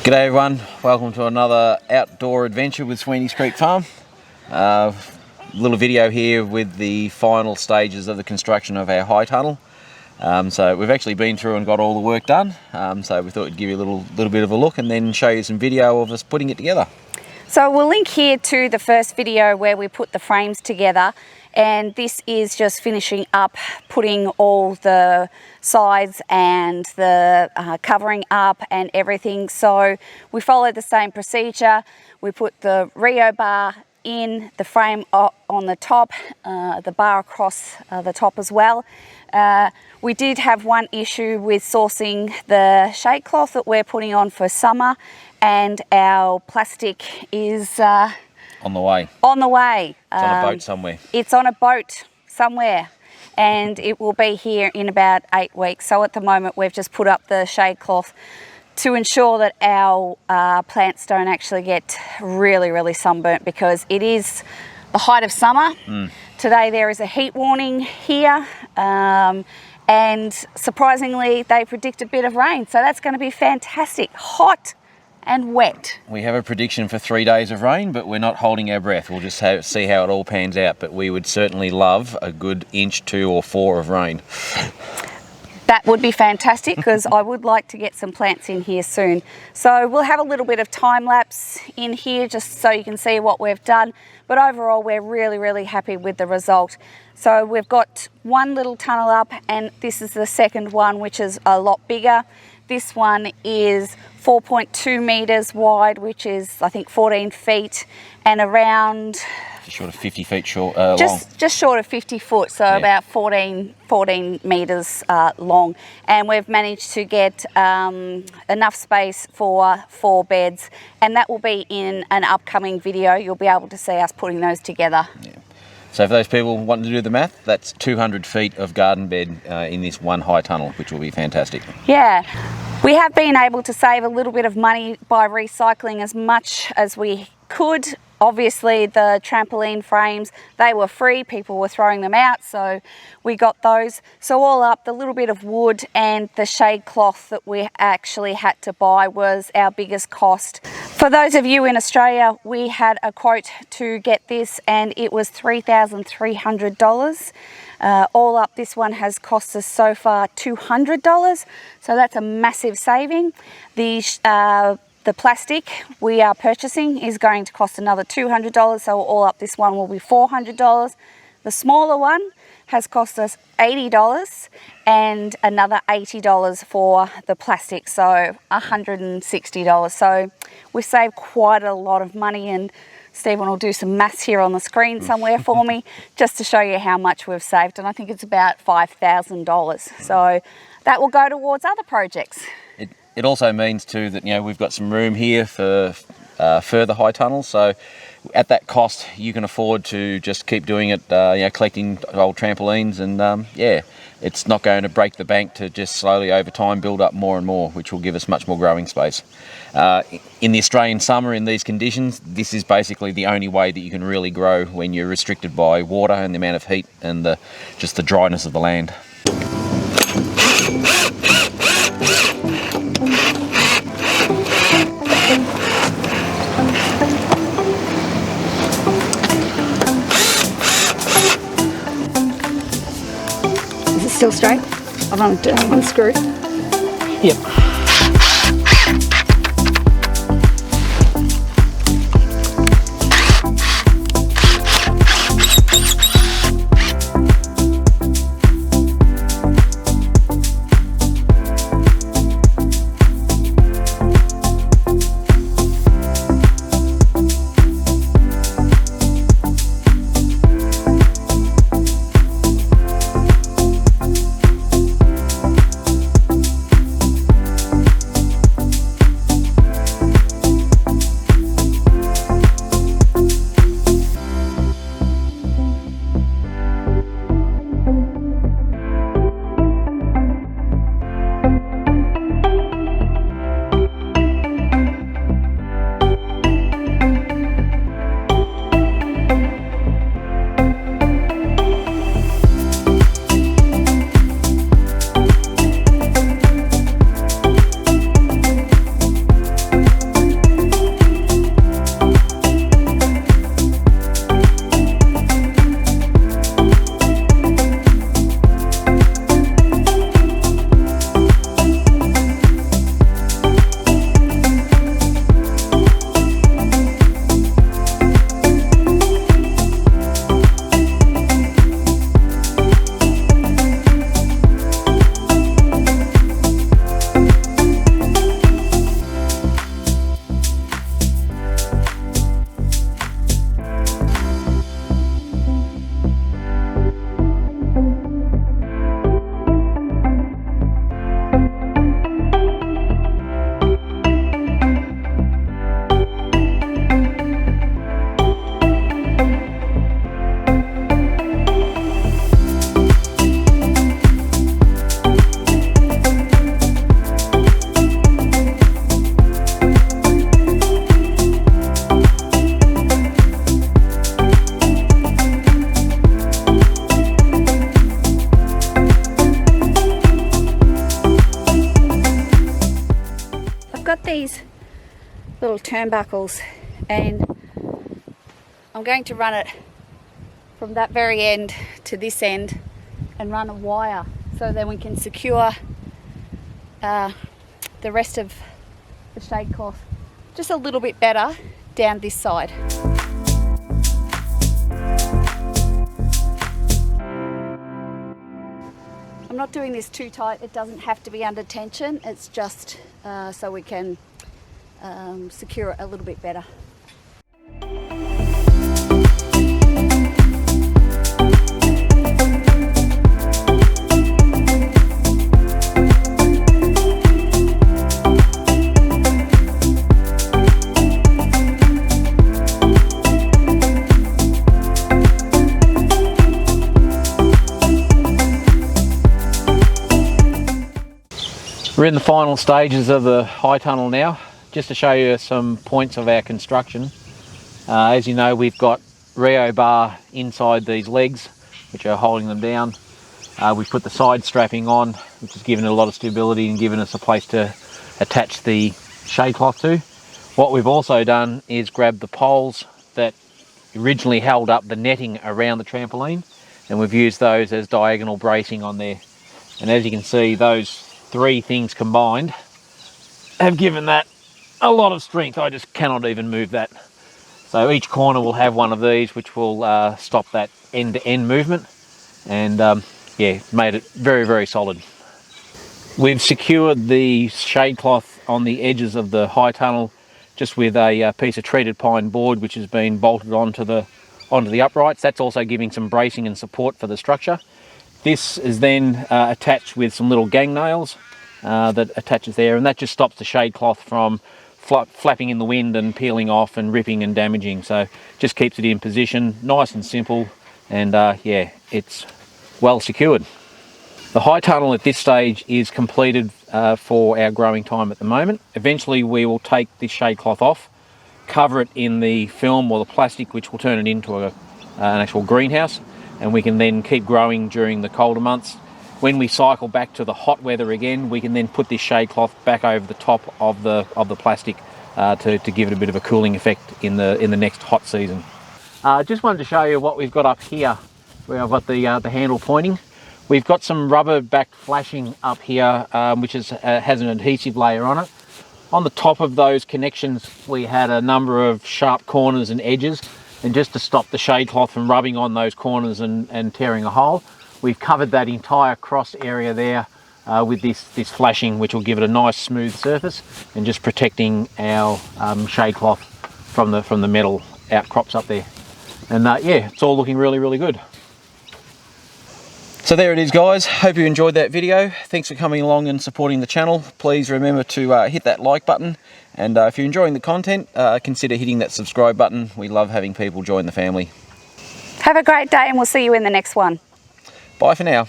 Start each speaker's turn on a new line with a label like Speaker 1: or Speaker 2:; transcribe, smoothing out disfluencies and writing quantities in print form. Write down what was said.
Speaker 1: G'day everyone, welcome to another outdoor adventure with Sweeney's Creek Farm. Little video here with the final stages of the construction of our high tunnel. So we've actually been through and got all the work done, so we thought we'd give you a little bit of a look and then show you some video of us putting it together.
Speaker 2: So we'll link here to the first video where we put the frames together, and this is just finishing up putting all the sides and the covering up and everything. So we followed the same procedure. We put the Rio bar in, the frame on the top, the bar across the top as well. We did have one issue with sourcing the shade cloth that we're putting on for summer, and our plastic is
Speaker 1: On the way.
Speaker 2: on the way.
Speaker 1: It's on a boat somewhere.
Speaker 2: It's on a boat somewhere, and it will be here in about 8 weeks. So at the moment we've just put up the shade cloth to ensure that our plants don't actually get really sunburnt, because it is the height of summer. Today there is a heat warning here, and surprisingly they predict a bit of rain, so that's going to be fantastic. Hot and wet.
Speaker 1: We have a prediction for 3 days of rain, but we're not holding our breath. We'll just see how it all pans out, but we would certainly love a good inch, 2 or 4 of rain.
Speaker 2: That would be fantastic, because I would like to get some plants in here soon. So we'll have a little bit of time lapse in here just so you can see what we've done. But overall, we're really happy with the result. So we've got one little tunnel up, and this is the second one, which is a lot bigger. This one is 4.2 meters wide, which is I think 14 feet, and around
Speaker 1: Just short of 50 feet long.
Speaker 2: just short of 50 foot, so
Speaker 1: Yeah.
Speaker 2: about 14 meters long. And we've managed to get enough space for 4 beds, and that will be in an upcoming video. You'll be able to see us putting those together.
Speaker 1: Yeah. So for those people wanting to do the math, that's 200 feet of garden bed in this one high tunnel, which will be fantastic.
Speaker 2: Yeah, we have been able to save a little bit of money by recycling as much as we could. Obviously the trampoline frames, they were free, people were throwing them out, so we got those. So all up, the little bit of wood and the shade cloth that we actually had to buy was our biggest cost. For those of you in Australia, we had a quote to get this, and it was $3,300. All up, this one has cost us so far $200, so that's a massive saving. The plastic we are purchasing is going to cost another $200, so all up this one will be $400. The smaller one has cost us $80 and another $80 for the plastic, so $160. So we saved quite a lot of money, and Stephen will do some maths here on the screen somewhere for me just to show you how much we've saved, and I think it's about $5,000. So that will go towards other projects.
Speaker 1: It also means too that we've got some room here for further high tunnels. So at that cost, you can afford to just keep doing it. Collecting old trampolines, and it's not going to break the bank to just slowly over time build up more and more, which will give us much more growing space. In the Australian summer, in these conditions, this is basically the only way that you can really grow when you're restricted by water and the amount of heat and just the dryness of the land.
Speaker 2: Is it still straight? I'm on one screw.
Speaker 1: Yep.
Speaker 2: little turnbuckles, and I'm going to run it from that very end to this end and run a wire so then we can secure the rest of the shade cloth just a little bit better down this side. I'm not doing this too tight, it doesn't have to be under tension, it's just so we can secure it a little bit better.
Speaker 1: We're in the final stages of the high tunnel now. Just to show you some points of our construction. As you know, we've got Rio bar inside these legs, which are holding them down. We've put the side strapping on, which has given it a lot of stability and given us a place to attach the shade cloth to. What we've also done is grab the poles that originally held up the netting around the trampoline, and we've used those as diagonal bracing on there. And as you can see, those three things combined have given that a lot of strength. I just cannot even move that. So each corner will have one of these, which will stop that end-to-end movement, and yeah, made it very, very solid. We've secured the shade cloth on the edges of the high tunnel just with a piece of treated pine board, which has been bolted onto the uprights. That's also giving some bracing and support for the structure. This is then attached with some little gang nails that attaches there, and that just stops the shade cloth from flapping in the wind and peeling off and ripping and damaging. So just keeps it in position, nice and simple, and yeah, it's well secured. The high tunnel at this stage is completed for our growing time at the moment. Eventually we will take this shade cloth off, cover it in the film or the plastic, which will turn it into an actual greenhouse, and we can then keep growing during the colder months. When we cycle back to the hot weather again, we can then put this shade cloth back over the top of the plastic to give it a bit of a cooling effect in the next hot season. Just wanted to show you what we've got up here, where I've got the handle pointing. We've got some rubber backed flashing up here, which has an adhesive layer on it. On the top of those connections, we had a number of sharp corners and edges, and just to stop the shade cloth from rubbing on those corners and tearing a hole, we've covered that entire cross area there with this flashing, which will give it a nice smooth surface and just protecting our shade cloth from the metal outcrops up there. And yeah, it's all looking really, really good. So there it is, guys. Hope you enjoyed that video. Thanks for coming along and supporting the channel. Please remember to hit that like button, and if you're enjoying the content, consider hitting that subscribe button. We love having people join the family.
Speaker 2: Have a great day, and we'll see you in the next one.
Speaker 1: Bye for now.